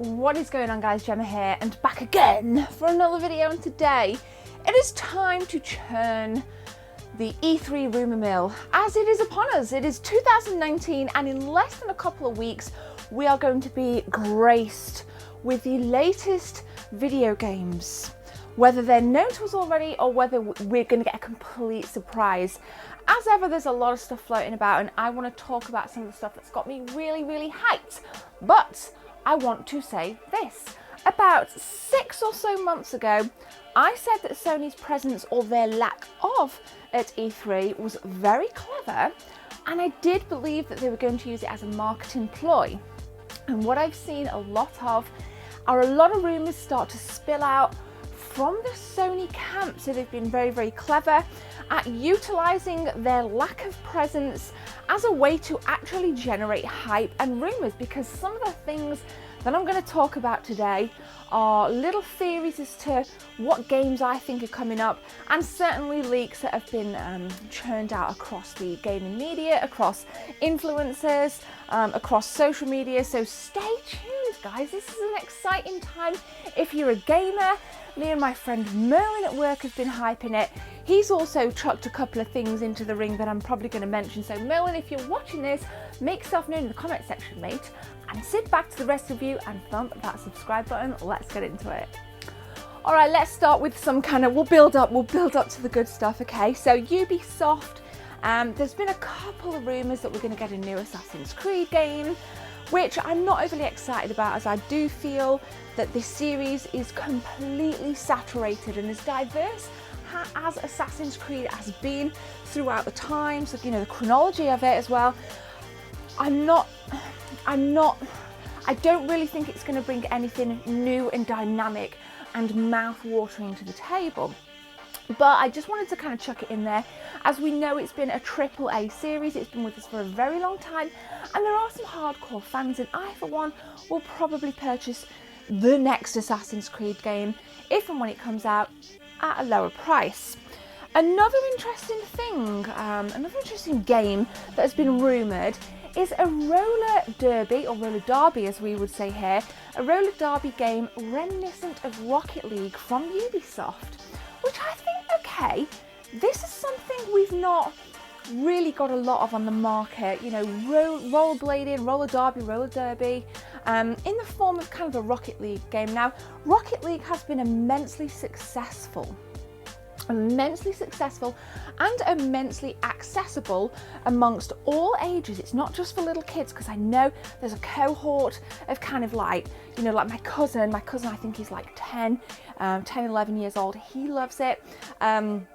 What is going on, guys? Gemma here and back again for another video, and today it is time to churn the E3 rumour mill as it is upon us. It is 2019 and in less than a couple of weeks we are going to be graced with the latest video games. Whether they're known to us already or whether we're going to get a complete surprise. As ever, there's a lot of stuff floating about and I want to talk about some of the stuff that's got me really hyped. But I want to say this. About 6 or so months ago, I said that Sony's presence, or their lack of, at E3 was very clever, and I did believe that they were going to use it as a marketing ploy. And what I've seen a lot of are a lot of rumours start to spill out from the Sony camp. So they've been very clever at utilising their lack of presence as a way to actually generate hype and rumours, because some of the things that I'm going to talk about today are little theories as to what games I think are coming up, and certainly leaks that have been churned out across the gaming media, across influencers, across social media. So stay tuned, guys. This is an exciting time if you're a gamer. Me and my friend Merlin at work have been hyping it. He's also chucked a couple of things into the ring that I'm probably going to mention. So Merlin, if you're watching this, make yourself known in the comment section, mate. And sit back to the rest of you and thump that subscribe button. Let's get into it. All right, let's start with some kind of, we'll build up to the good stuff, okay? So Ubisoft, there's been a couple of rumours that we're going to get a new Assassin's Creed game, which I'm not overly excited about, as I do feel that this series is completely saturated and as diverse as Assassin's Creed has been throughout the times, you know, the chronology of it as well. I don't really think it's going to bring anything new and dynamic and mouth-watering to the table. But I just wanted to kind of chuck it in there. As we know, it's been a AAA series. It's been with us for a very long time. And there are some hardcore fans, and I, for one, will probably purchase the next Assassin's Creed game if and when it comes out at a lower price. Another interesting thing, another interesting game that has been rumoured is a roller derby, or roller derby as we would say here, a roller derby game reminiscent of Rocket League from Ubisoft, which I think, okay, this is something we've not really got a lot of on the market, you know, rollerblading, roller derby, in the form of kind of a Rocket League game. Now, Rocket League has been immensely successful and immensely accessible amongst all ages. It's not just for little kids, because I know there's a cohort of kind of like, you know, like my cousin I think he's like 11 years old. He loves it. You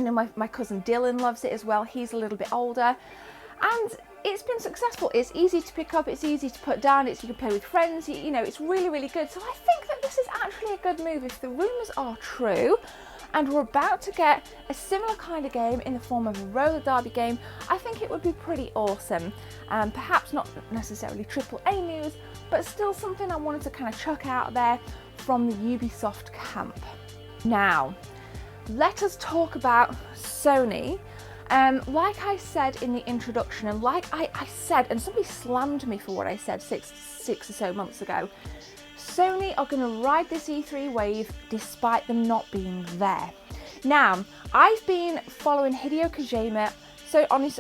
know, my cousin Dylan loves it as well. He's a little bit older, and it's been successful. It's easy to pick up, it's easy to put down, you can play with friends, you know, it's really good. So I think that this is actually a good move if the rumours are true, and we're about to get a similar kind of game in the form of a roller derby game. I think it would be pretty awesome. Perhaps not necessarily AAA news, but still something I wanted to kind of chuck out there from the Ubisoft camp. Now, let us talk about Sony. Like I said in the introduction, and like I said, and somebody slammed me for what I said six or so months ago, Sony are going to ride this E3 wave despite them not being there. Now, I've been following Hideo Kojima on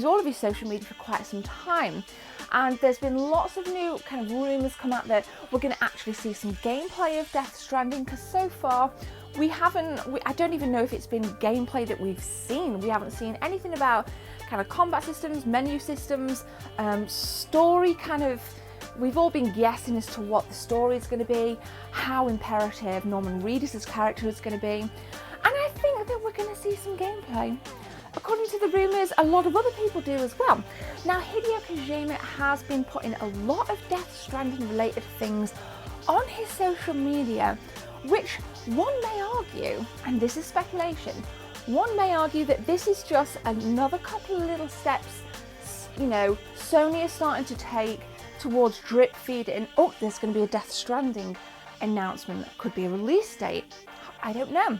all of his social media for quite some time, and there's been lots of new kind of rumours come out that we're going to actually see some gameplay of Death Stranding, because so far I don't even know if it's been gameplay that we've seen. We haven't seen anything about kind of combat systems, menu systems, story kind of. We've all been guessing as to what the story is going to be, how imperative Norman Reedus' character is going to be, and I think that we're going to see some gameplay. According to the rumours, a lot of other people do as well. Now, Hideo Kojima has been putting a lot of Death Stranding related things on his social media, which one may argue, and this is speculation, one may argue that this is just another couple of little steps, you know, Sony is starting to take towards drip feeding. Oh, there's going to be a Death Stranding announcement. Could be a release date. I don't know.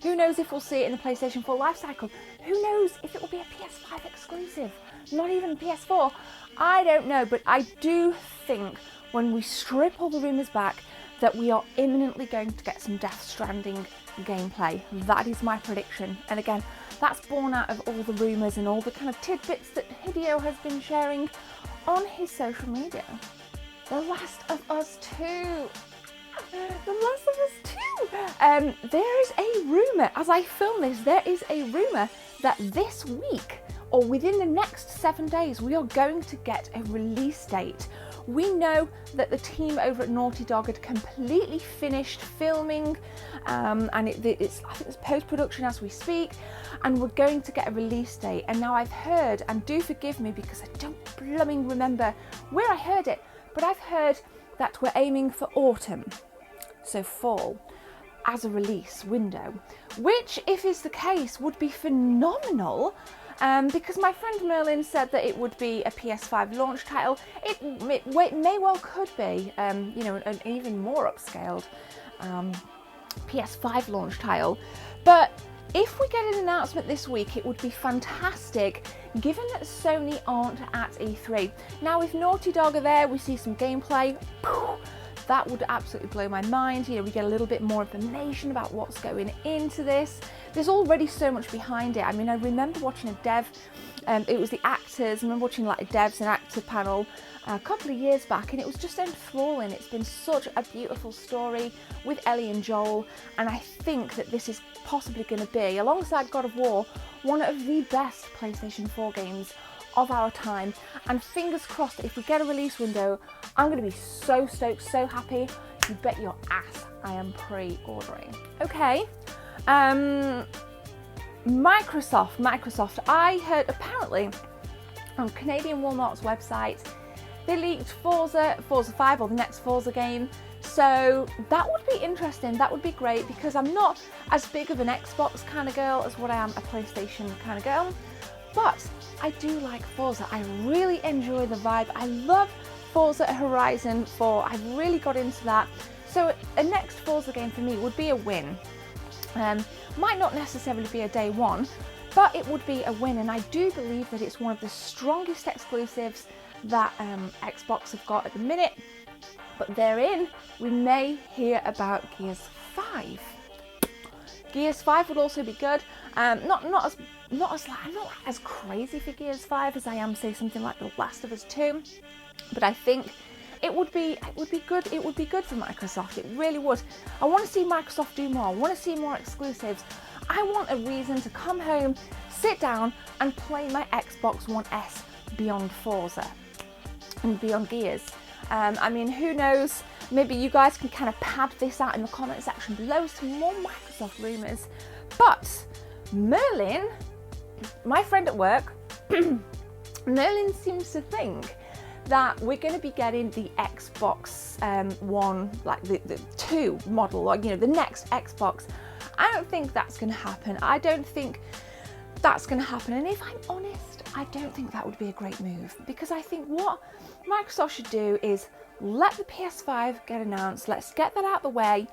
Who knows if we'll see it in the PlayStation 4 lifecycle? Who knows if it will be a PS5 exclusive? Not even PS4. I don't know, but I do think when we strip all the rumours back, that we are imminently going to get some Death Stranding gameplay. That is my prediction. And again, that's born out of all the rumours and all the kind of tidbits that Hideo has been sharing on his social media. The Last of Us 2. The Last of Us 2. There is a rumour, as I film this, there is a rumour that this week, or within the next 7 days, we are going to get a release date. We know that the team over at Naughty Dog had completely finished filming, and I think it's post-production as we speak, and we're going to get a release date. And now I've heard, and do forgive me because I don't blooming remember where I heard it, but I've heard that we're aiming for autumn, so fall, as a release window, which, if is the case, would be phenomenal. Because my friend Merlin said that it would be a PS5 launch title. It may well could be, you know, an even more upscaled PS5 launch title. But if we get an announcement this week, it would be fantastic, given that Sony aren't at E3. Now, if Naughty Dog are there, we see some gameplay. That would absolutely blow my mind. You know, we get a little bit more information about what's going into this. There's already so much behind it. I mean, I remember watching a dev, it was the actors, I remember watching like a devs and actor panel a couple of years back, and it was just enthralling. It's been such a beautiful story with Ellie and Joel, and I think that this is possibly going to be, alongside God of War, one of the best PlayStation 4 games of our time. And fingers crossed that if we get a release window, I'm going to be so stoked, so happy. You bet your ass I am pre-ordering. Okay, Microsoft. I heard apparently on Canadian Walmart's website, they leaked Forza 5, or the next Forza game. So that would be interesting, that would be great, because I'm not as big of an Xbox kind of girl as what I am a PlayStation kind of girl. But I do like Forza. I really enjoy the vibe. I love Forza Horizon 4. I've really got into that. So a next Forza game for me would be a win. Might not necessarily be a day one, but it would be a win. And I do believe that it's one of the strongest exclusives that Xbox have got at the minute. But therein, we may hear about Gears 5. Gears 5 would also be good. I'm not as crazy for Gears 5 as I am, say, something like The Last of Us 2, but I think it would be good. It would be good for Microsoft. It really would. I want to see Microsoft do more. I want to see more exclusives. I want a reason to come home, sit down, and play my Xbox One S beyond Forza and beyond Gears. I mean, who knows? Maybe you guys can kind of pad this out in the comment section below, some more Microsoft rumours. But Merlin, my friend at work, Merlin seems to think that we're going to be getting the Xbox One, like the 2 model, or, you know, the next Xbox. I don't think that's going to happen. I don't think that's going to happen. And if I'm honest, I don't think that would be a great move, because I think what Microsoft should do is let the PS5 get announced. Let's get that out of the way,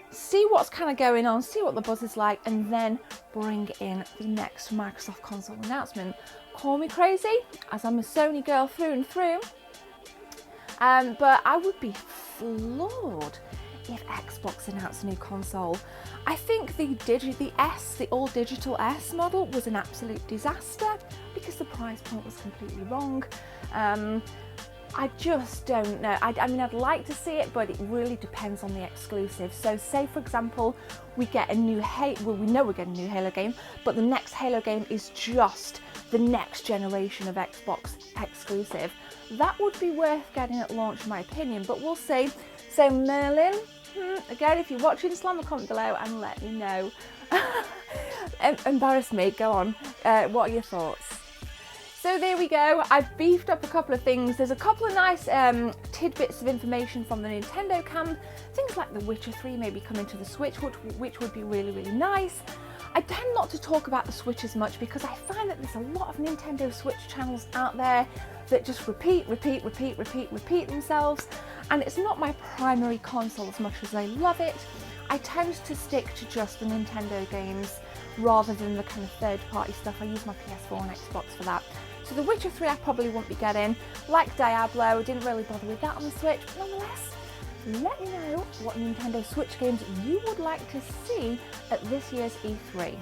see what's kind of going on, see what the buzz is like, and then bring in the next Microsoft console announcement. Call me crazy, as I'm a Sony girl through and through, but I would be floored if Xbox announced a new console. I think the all digital S model was an absolute disaster because the price point was completely wrong. I just don't know. I mean, I'd like to see it, but it really depends on the exclusive. So say, for example, we get a new well, we know we're getting a new Halo game, but the next Halo game is just the next generation of Xbox exclusive. That would be worth getting at launch, in my opinion, but we'll see. So Merlin, again, if you're watching, slam a comment below and let me know. Embarrass me, go on. What are your thoughts? So there we go, I've beefed up a couple of things. There's a couple of nice tidbits of information from the Nintendo camp. Things like The Witcher 3 maybe coming to the Switch, which would be really, really nice. I tend not to talk about the Switch as much because I find that there's a lot of Nintendo Switch channels out there that just repeat themselves, and it's not my primary console as much as I love it. I tend to stick to just the Nintendo games rather than the kind of third-party stuff. I use my PS4 and Xbox for that. So The Witcher 3 I probably won't be getting. Like Diablo, didn't really bother with that on the Switch, but nonetheless, let me know what Nintendo Switch games you would like to see at this year's E3.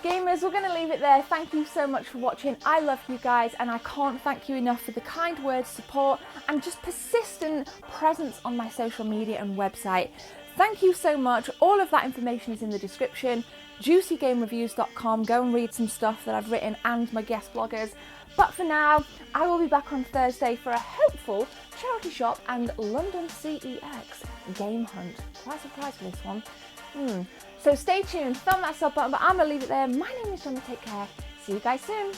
Gamers, we're going to leave it there. Thank you so much for watching. I love you guys, and I can't thank you enough for the kind words, support, and just persistent presence on my social media and website. Thank you so much. All of that information is in the description. JuicyGameReviews.com. Go and read some stuff that I've written and my guest bloggers. But for now, I will be back on Thursday for a hopeful charity shop and London CEX game hunt. Quite a surprise for this one. So stay tuned, thumb that sub button, but I'm going to leave it there. My name is Gemma, take care. See you guys soon.